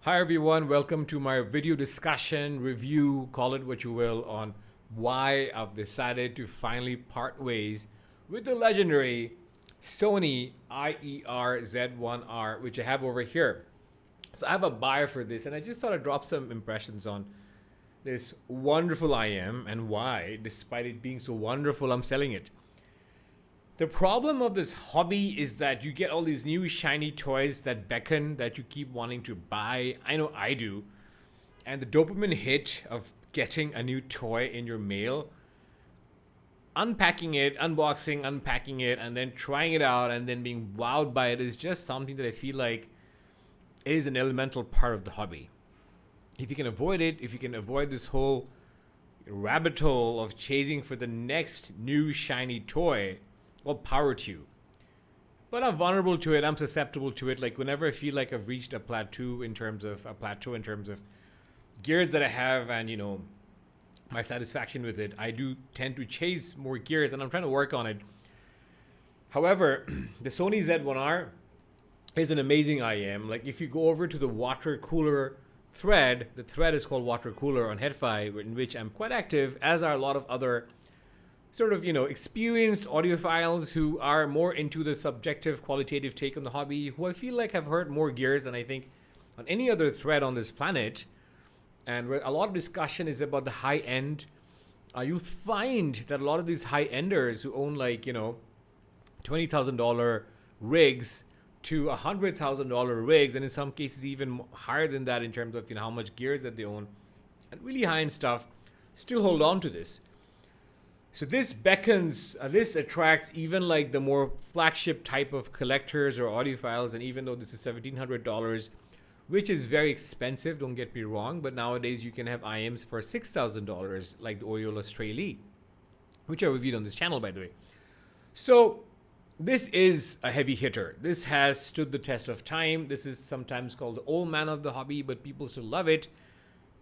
Hi everyone, welcome to my video discussion, review, call it what you will, on why I've decided to finally part ways with the legendary Sony IER-Z1R, which I have over here. So I have a buyer for this, and I just thought I'd drop some impressions on this wonderful IM and why, despite it being so wonderful, I'm selling it. The problem of this hobby is that you get all these new shiny toys that beckon that you keep wanting to buy. I know I do. And the dopamine hit of getting a new toy in your mail, unpacking it, unboxing, unpacking it, and then trying it out and then being wowed by it is just something that I feel like is an elemental part of the hobby. If you can avoid it, if you can avoid this whole rabbit hole of chasing for the next new shiny toy, well, power to you. But I'm vulnerable to it. I'm susceptible to it. Like whenever I feel like I've reached a plateau in terms of gears that I have, and my satisfaction with it, I do tend to chase more gears, and I'm trying to work on it. However, the Sony Z1R is an amazing IM. Like if you go over to the water cooler thread, the thread is called water cooler on HeadFi, in which I'm quite active, as are a lot of other sort of, experienced audiophiles who are more into the subjective, qualitative take on the hobby, who I feel like have heard more gears than I think on any other thread on this planet. And where a lot of discussion is about the high end. You'll find that a lot of these high enders who own $20,000 rigs to $100,000 rigs, and in some cases even higher than that in terms of how much gears that they own, and really high end stuff, still hold on to this. So this beckons, this attracts even like the more flagship type of collectors or audiophiles. And even though this is $1,700, which is very expensive, don't get me wrong, but nowadays you can have IMs for $6,000, like the Oriola Stray Lee, which I reviewed on this channel, by the way. So this is a heavy hitter. This has stood the test of time. This is sometimes called the old man of the hobby, but people still love it.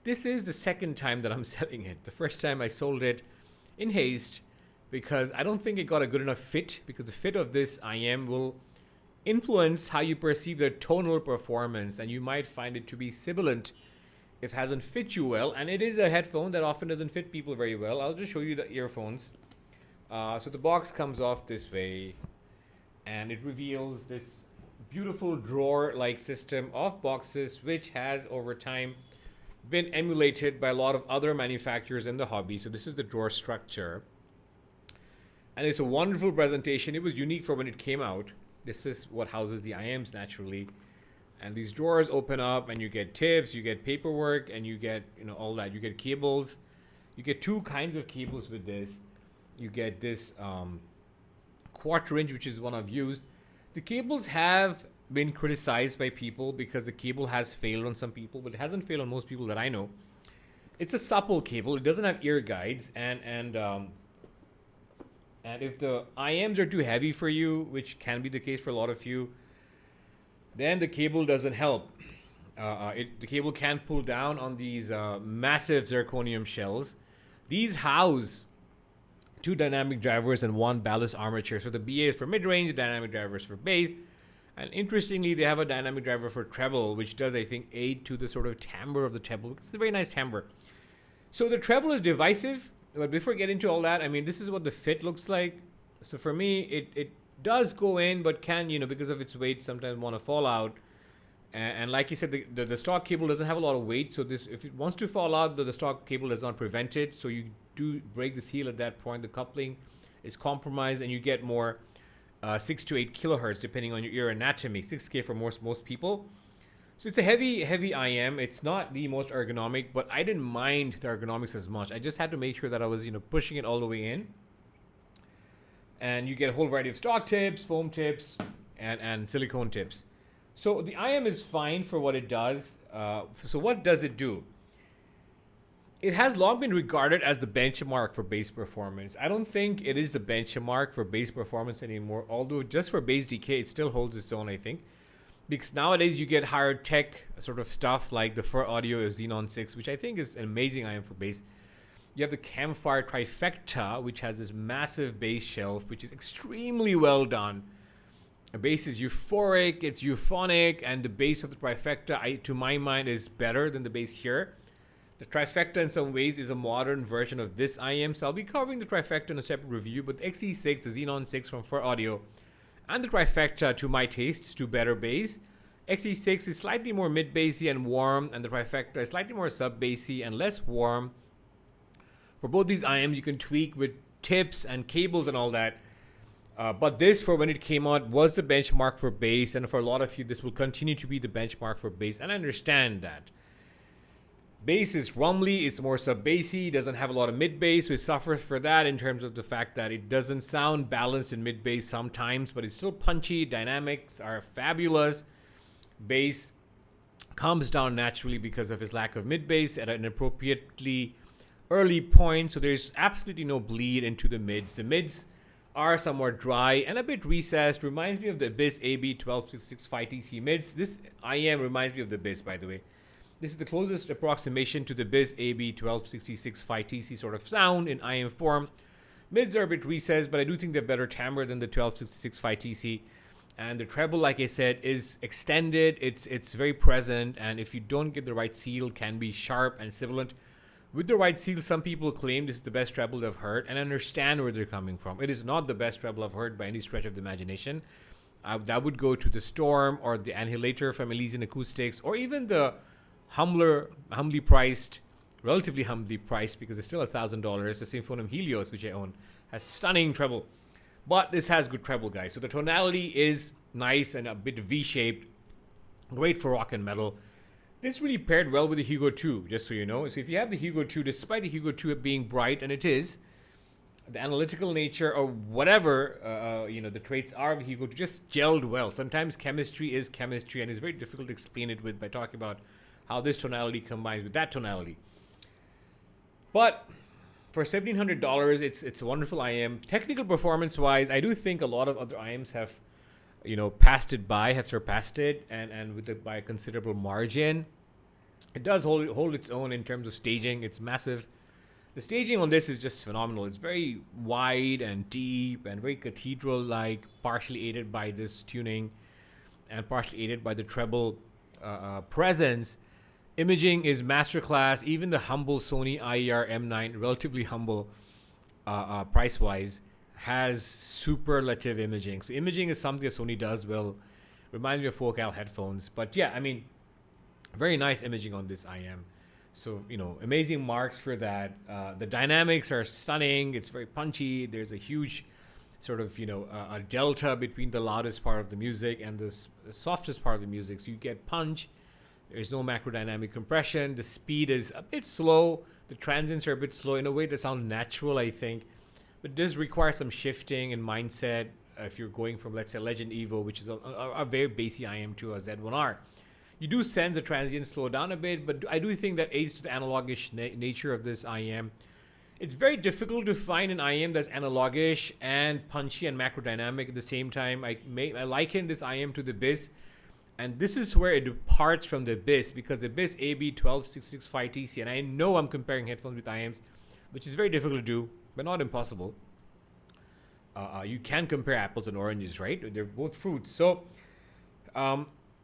This is the second time that I'm selling it. The first time I sold it in haste because I don't think it got a good enough fit, because the fit of this IM will influence how you perceive the tonal performance, and you might find it to be sibilant if it hasn't fit you well. And it is a headphone that often doesn't fit people very well. I'll just show you the earphones. So the box comes off this way, and it reveals this beautiful drawer-like system of boxes, which has over time been emulated by a lot of other manufacturers in the hobby. So this is the drawer structure, and it's a wonderful presentation. It was unique for when it came out. This is what houses the IMs naturally, and these drawers open up and you get tips, you get paperwork, and you get all that. You get cables. You get two kinds of cables with this. You get this quarter inch, which is one I've used. The cables have been criticized by people because the cable has failed on some people, but it hasn't failed on most people that I know. It's a supple cable. It doesn't have ear guides, and if the IMs are too heavy for you, which can be the case for a lot of you, then the cable doesn't help. The cable can't pull down on these massive zirconium shells. These house two dynamic drivers and one ballast armature. So the BA is for mid-range, dynamic drivers for bass. And interestingly, they have a dynamic driver for treble, which does, I think, aid to the sort of timbre of the treble. It's a very nice timbre. So the treble is divisive, but before I get into all that, I mean, this is what the fit looks like. So for me, it does go in, but can, because of its weight, sometimes want to fall out. And like you said, the stock cable doesn't have a lot of weight. So this, if it wants to fall out, the stock cable does not prevent it. So you do break the seal at that point. The coupling is compromised, and you get more 6 to 8 kilohertz depending on your ear anatomy. 6K for most people. So it's a heavy IM. It's not the most ergonomic, but I didn't mind the ergonomics as much. I just had to make sure that I was pushing it all the way in. And you get a whole variety of stock tips, foam tips, and silicone tips. So the IM is fine for what it does. So what does it do? It has long been regarded as the benchmark for bass performance. I don't think it is the benchmark for bass performance anymore, although just for bass decay, it still holds its own, I think. Because nowadays you get higher tech sort of stuff like the Fur Audio Xenon 6, which I think is an amazing IM for bass. You have the Campfire Trifecta, which has this massive bass shelf, which is extremely well done. The bass is euphoric, it's euphonic, and the bass of the trifecta, to my mind, is better than the bass here. The trifecta in some ways is a modern version of this IEM, so I'll be covering the trifecta in a separate review, but the XE6, the Xenon 6 from Fur Audio, and the trifecta, to my tastes, do better bass. XE6 is slightly more mid-bassy and warm, and the trifecta is slightly more sub-bassy and less warm. For both these IEMs, you can tweak with tips and cables and all that. But this, for when it came out, was the benchmark for bass, and for a lot of you, this will continue to be the benchmark for bass, and I understand that. Bass is rumbly, it's more sub-bassy, doesn't have a lot of mid-bass, so it suffers for that in terms of the fact that it doesn't sound balanced in mid-bass sometimes, but it's still punchy, dynamics are fabulous. Bass comes down naturally because of his lack of mid-bass at an appropriately early point, so there's absolutely no bleed into the mids. The mids are somewhat dry and a bit recessed. Reminds me of the Abyss AB12665TC mids. This IEM reminds me of the Abyss, by the way. This is the closest approximation to the Abyss AB12665TC sort of sound in IEM form. Mids are a bit recessed, but I do think they're better timbre than the 12665TC. And the treble, like I said, is extended. It's very present, and if you don't get the right seal, can be sharp and sibilant. With the right seal, some people claim this is the best treble they've heard, and I understand where they're coming from. It is not the best treble I've heard by any stretch of the imagination. That would go to the Storm or the Annihilator from Elysian Acoustics, or even the relatively humbly priced, because it's still $1,000, the Symphonium Helios, which I own, has stunning treble. But this has good treble, guys. So the tonality is nice and a bit V-shaped. Great for rock and metal. This really paired well with the Hugo 2, just so you know. So if you have the Hugo 2, despite the Hugo 2 being bright, and it is, the analytical nature or whatever, the traits are of the Hugo 2 just gelled well. Sometimes chemistry is chemistry, and it's very difficult to explain it by talking about how this tonality combines with that tonality. But for $1,700, it's a wonderful IEM. Technical performance-wise, I do think a lot of other IEMs have, have surpassed it, and by a considerable margin. It does hold its own in terms of staging. It's massive. The staging on this is just phenomenal. It's very wide and deep and very cathedral-like, partially aided by this tuning and partially aided by the treble presence. Imaging is masterclass. Even the humble Sony IER-M9, relatively humble price-wise, has superlative imaging. So imaging is something that Sony does well. Reminds me of Focal headphones. But yeah, very nice imaging on this IEM. So, amazing marks for that. The dynamics are stunning. It's very punchy. There's a huge sort of, a delta between the loudest part of the music and the softest part of the music. So you get punch. There's no macrodynamic compression. The speed is a bit slow. The transients are a bit slow in a way that sounds natural, I think. But it does require some shifting in mindset if you're going from, let's say, Legend Evo, which is a very bassy IEM, to a Z1R. You do sense the transient slow down a bit, but I do think that aids to the analogish nature of this IEM. It's very difficult to find an IEM that's analogish and punchy and macrodynamic at the same time. I liken this IEM to the Abyss, and this is where it departs from the Abyss, because the Abyss AB12665TC, and I know I'm comparing headphones with IEMs, which is very difficult to do, but not impossible. You can compare apples and oranges, right? They're both fruits. So,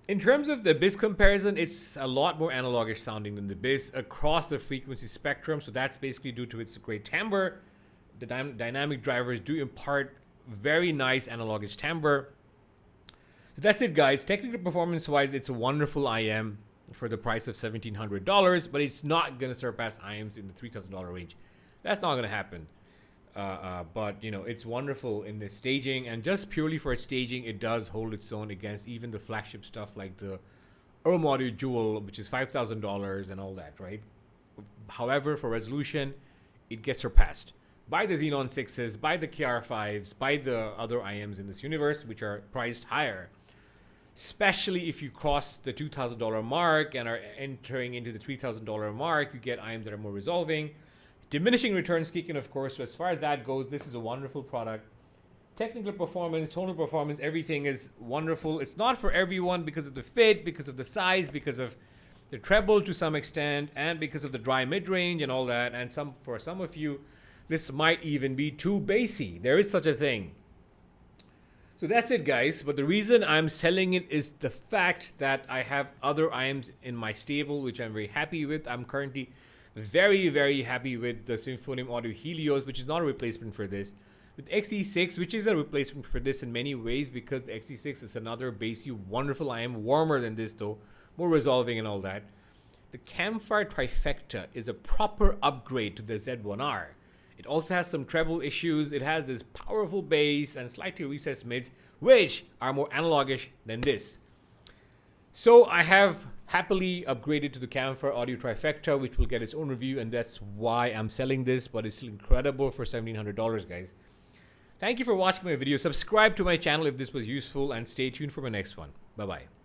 in terms of the Abyss comparison, it's a lot more analogish sounding than the Abyss across the frequency spectrum. So that's basically due to its great timbre. The dynamic drivers do impart very nice analogish timbre. So that's it, guys. Technical performance-wise, it's a wonderful IEM for the price of $1,700, but it's not going to surpass IEMs in the $3,000 range. That's not going to happen. But it's wonderful in the staging, and just purely for its staging, it does hold its own against even the flagship stuff like the Audio Jewel, which is $5,000 and all that, right? However, for resolution, it gets surpassed by the Xenon 6s, by the KR5s, by the other IEMs in this universe, which are priced higher. Especially if you cross the $2,000 mark and are entering into the $3,000 mark, you get IEMs that are more resolving. Diminishing returns kick in, of course. So as far as that goes, this is a wonderful product. Technical performance, tonal performance, everything is wonderful. It's not for everyone because of the fit, because of the size, because of the treble to some extent, and because of the dry mid-range and all that. And for some of you, this might even be too bassy. There is such a thing. So that's it, guys. But the reason I'm selling it is the fact that I have other IEMs in my stable, which I'm very happy with. I'm currently very, very happy with the Symphonium Audio Helios, which is not a replacement for this. With XE6, which is a replacement for this in many ways, because the XE6 is another bassy, wonderful IEM, warmer than this though, more resolving and all that. The Campfire Trifecta is a proper upgrade to the Z1R. It also has some treble issues. It has this powerful bass and slightly recessed mids, which are more analogish than this. So I have happily upgraded to the Campfire Audio Trifecta, which will get its own review, and that's why I'm selling this, but it's still incredible for $1,700, guys. Thank you for watching my video. Subscribe to my channel if this was useful, and stay tuned for my next one. Bye-bye.